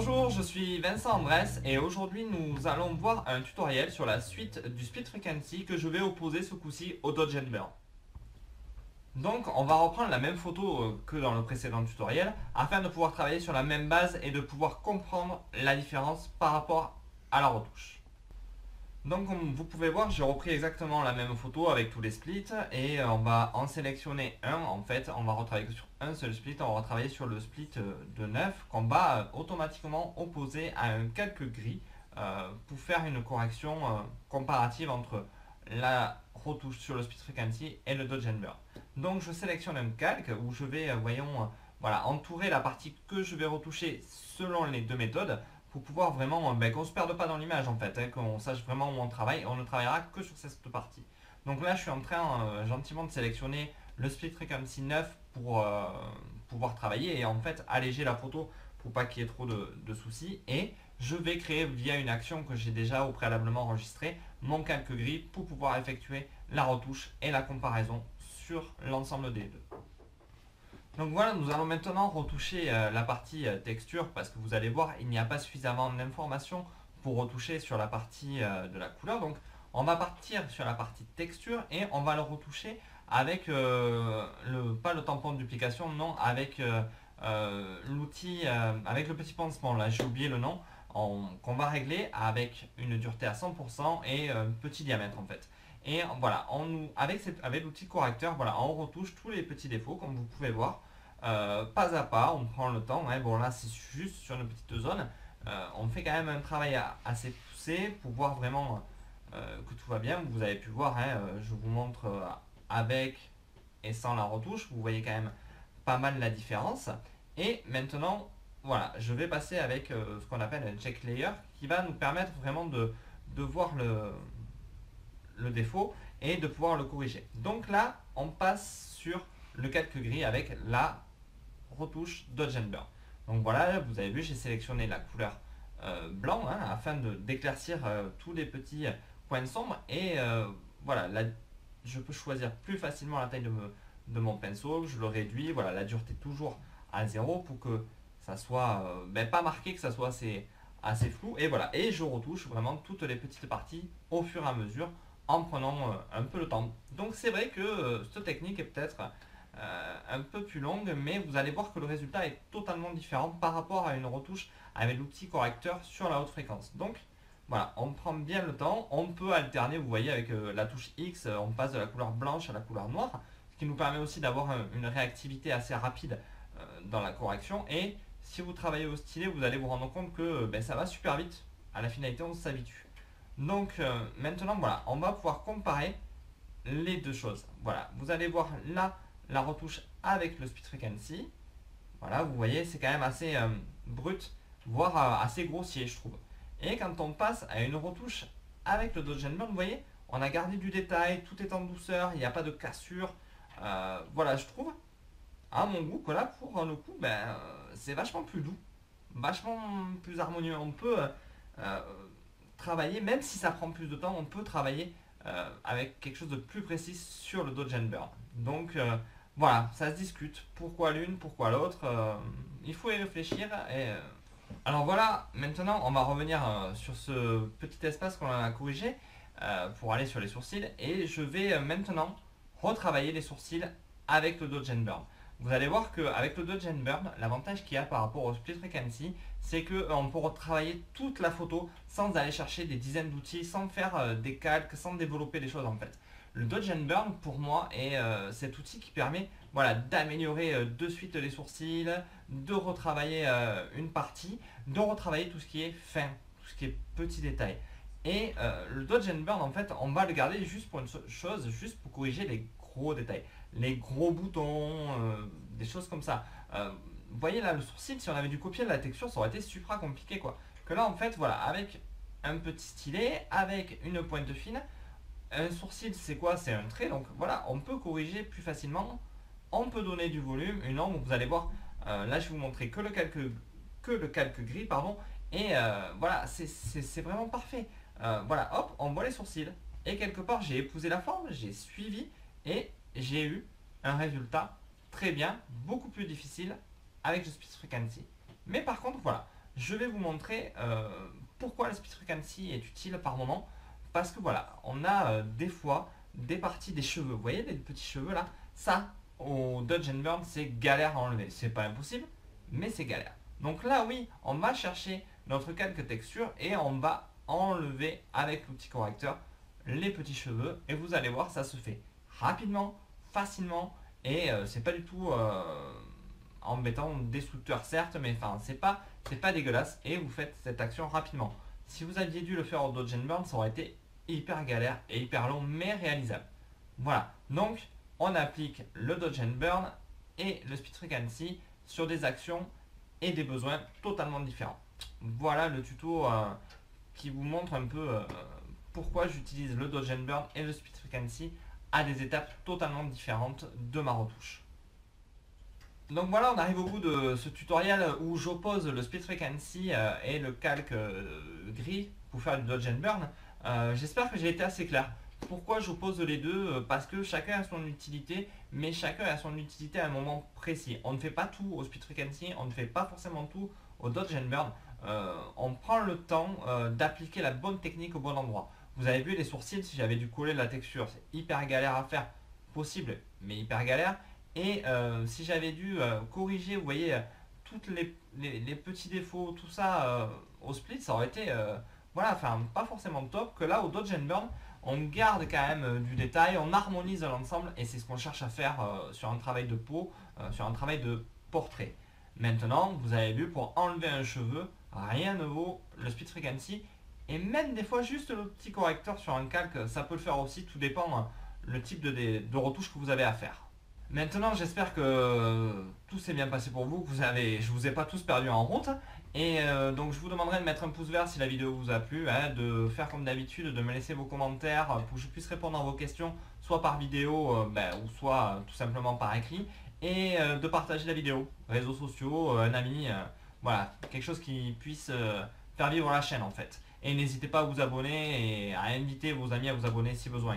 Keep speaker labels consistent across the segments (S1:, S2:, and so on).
S1: Bonjour, je suis Vincent Andrès et aujourd'hui nous allons voir un tutoriel sur la suite du Split Frequency que je vais opposer ce coup-ci au Dodge and Burn. Donc on va reprendre la même photo que dans le précédent tutoriel afin de pouvoir travailler sur la même base et de pouvoir comprendre la différence par rapport à la retouche. Donc comme vous pouvez voir, j'ai repris exactement la même photo avec tous les splits et on va en sélectionner un. En fait, on va retravailler sur un seul split, on va retravailler sur le split de 9 qu'on va automatiquement opposer à un calque gris pour faire une correction comparative entre la retouche sur le split frequency et le dodge and burn. Donc je sélectionne un calque où je vais, voilà, entourer la partie que je vais retoucher selon les deux méthodes, pour pouvoir vraiment qu'on ne se perde pas dans l'image en fait, qu'on sache vraiment où on travaille. On ne travaillera que sur cette partie. Donc là je suis en train gentiment de sélectionner le split frequency 9 pour pouvoir travailler et en fait alléger la photo pour pas qu'il y ait trop de soucis. Et je vais créer via une action que j'ai déjà au préalablement enregistrée mon calque gris pour pouvoir effectuer la retouche et la comparaison sur l'ensemble des deux. Donc voilà, nous allons maintenant retoucher la partie texture parce que vous allez voir, il n'y a pas suffisamment d'informations pour retoucher sur la partie de la couleur. Donc on va partir sur la partie texture et on va le retoucher avec, pas le tampon de duplication, non, avec l'outil, avec le petit pansement, là j'ai oublié le nom, qu'on va régler avec une dureté à 100% et un petit diamètre en fait. Et voilà, avec l'outil correcteur, voilà, on retouche tous les petits défauts comme vous pouvez voir. Pas à pas, on prend le temps, hein. Bon là c'est juste sur une petite zone, on fait quand même un travail assez poussé pour voir vraiment que tout va bien. Vous avez pu voir, hein, je vous montre avec et sans la retouche, vous voyez quand même pas mal la différence. Et maintenant, voilà, je vais passer avec ce qu'on appelle un check layer qui va nous permettre vraiment de voir le défaut et de pouvoir le corriger. Donc là, on passe sur le calque gris avec la retouche Dodge and Burn. Donc voilà, vous avez vu, j'ai sélectionné la couleur blanc, hein, afin d'éclaircir tous les petits points sombres. Et voilà, là, je peux choisir plus facilement la taille de mon pinceau. Je le réduis, voilà, la dureté toujours à 0 pour que ça soit pas marqué, que ça soit assez flou. Et voilà, et je retouche vraiment toutes les petites parties au fur et à mesure en prenant un peu le temps. Donc c'est vrai que cette technique est peut-être un peu plus longue, mais vous allez voir que le résultat est totalement différent par rapport à une retouche avec l'outil correcteur sur la haute fréquence. Donc voilà, on prend bien le temps, on peut alterner, vous voyez, avec la touche X, on passe de la couleur blanche à la couleur noire, ce qui nous permet aussi d'avoir une réactivité assez rapide dans la correction. Et si vous travaillez au stylet, vous allez vous rendre compte que ça va super vite. À la finalité, on s'habitue. Donc maintenant, voilà, on va pouvoir comparer les deux choses. Voilà, vous allez voir là la retouche avec le split frequency. Voilà, vous voyez, c'est quand même assez brut, voire assez grossier, je trouve. Et quand on passe à une retouche avec le Dodge and Burn, vous voyez, on a gardé du détail, tout est en douceur, il n'y a pas de cassure. Voilà, je trouve, à mon goût, que là, pour le coup, c'est vachement plus doux, vachement plus harmonieux. On peut travailler, même si ça prend plus de temps, on peut travailler avec quelque chose de plus précis sur le Dodge and Burn. Donc voilà, ça se discute. Pourquoi l'une, pourquoi l'autre, il faut y réfléchir. Alors voilà, maintenant on va revenir sur ce petit espace qu'on a corrigé pour aller sur les sourcils. Et je vais maintenant retravailler les sourcils avec le Dodge and Burn. Vous allez voir qu'avec le Dodge and Burn, l'avantage qu'il y a par rapport au Split Frequency, c'est qu'on peut retravailler toute la photo sans aller chercher des dizaines d'outils, sans faire des calques, sans développer des choses en fait. Le Dodge and Burn, pour moi, est cet outil qui permet, voilà, d'améliorer de suite les sourcils, de retravailler une partie, de retravailler tout ce qui est fin, tout ce qui est petits détails. Et le Dodge and Burn, en fait, on va le garder juste pour une chose, juste pour corriger les gros détails, les gros boutons, des choses comme ça. Vous voyez là, le sourcil, si on avait dû copier de la texture, ça aurait été super compliqué, quoi. Que là, en fait, voilà, avec un petit stylet, avec une pointe fine, un sourcil, c'est quoi? C'est un trait. Donc voilà, on peut corriger plus facilement. On peut donner du volume, une ombre. Vous allez voir, là, je vais vous montrer que le calque gris, pardon. Et voilà, c'est vraiment parfait. Voilà, hop, on voit les sourcils. Et quelque part, j'ai épousé la forme, j'ai suivi et j'ai eu un résultat très bien, beaucoup plus difficile avec le Split Frequency. Mais par contre, voilà, je vais vous montrer pourquoi le split frequency est utile par moment. Parce que voilà, on a des fois des parties des cheveux. Vous voyez les petits cheveux là? Ça, au Dodge and Burn, c'est galère à enlever. C'est pas impossible, mais c'est galère. Donc là, oui, on va chercher notre calque texture et on va enlever avec l'outil correcteur les petits cheveux. Et vous allez voir, ça se fait rapidement, facilement. Et c'est pas du tout embêtant, destructeur certes, mais enfin, c'est pas dégueulasse. Et vous faites cette action rapidement. Si vous aviez dû le faire au Dodge and Burn, ça aurait été hyper galère et hyper long, mais réalisable. Voilà, donc on applique le Dodge and Burn et le Split Frequency sur des actions et des besoins totalement différents. Voilà le tuto qui vous montre un peu pourquoi j'utilise le Dodge and Burn et le Split Frequency à des étapes totalement différentes de ma retouche. Donc voilà, on arrive au bout de ce tutoriel où j'oppose le Split Frequency et le calque gris pour faire du Dodge and Burn. J'espère que j'ai été assez clair. Pourquoi j'oppose les deux? Parce que chacun a son utilité, mais chacun a son utilité à un moment précis. On ne fait pas tout au Split Frequency, on ne fait pas forcément tout au Dodge and Burn. On prend le temps d'appliquer la bonne technique au bon endroit. Vous avez vu les sourcils, si j'avais dû coller de la texture, c'est hyper galère à faire. Possible, mais hyper galère. Et si j'avais dû corriger, vous voyez, tous les petits défauts, tout ça au split, ça aurait été, voilà, enfin, pas forcément top. Que là, au Dodge and Burn, on garde quand même du détail, on harmonise l'ensemble, et c'est ce qu'on cherche à faire sur un travail de peau, sur un travail de portrait. Maintenant, vous avez vu, pour enlever un cheveu, rien ne vaut le Split Frequency. Et même des fois, juste le petit correcteur sur un calque, ça peut le faire aussi, tout dépend le type de retouche que vous avez à faire. Maintenant, j'espère que tout s'est bien passé pour vous, que je vous ai pas tous perdu en route. Et donc je vous demanderai de mettre un pouce vert si la vidéo vous a plu, hein, de faire comme d'habitude, de me laisser vos commentaires pour que je puisse répondre à vos questions, soit par vidéo ou soit tout simplement par écrit. Et de partager la vidéo, réseaux sociaux, un ami, voilà, quelque chose qui puisse faire vivre la chaîne en fait. Et n'hésitez pas à vous abonner et à inviter vos amis à vous abonner si besoin.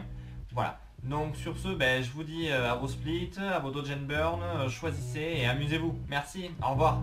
S1: Voilà. Donc sur ce, je vous dis à vos splits, à vos Dodge and Burn, choisissez et amusez-vous. Merci, au revoir.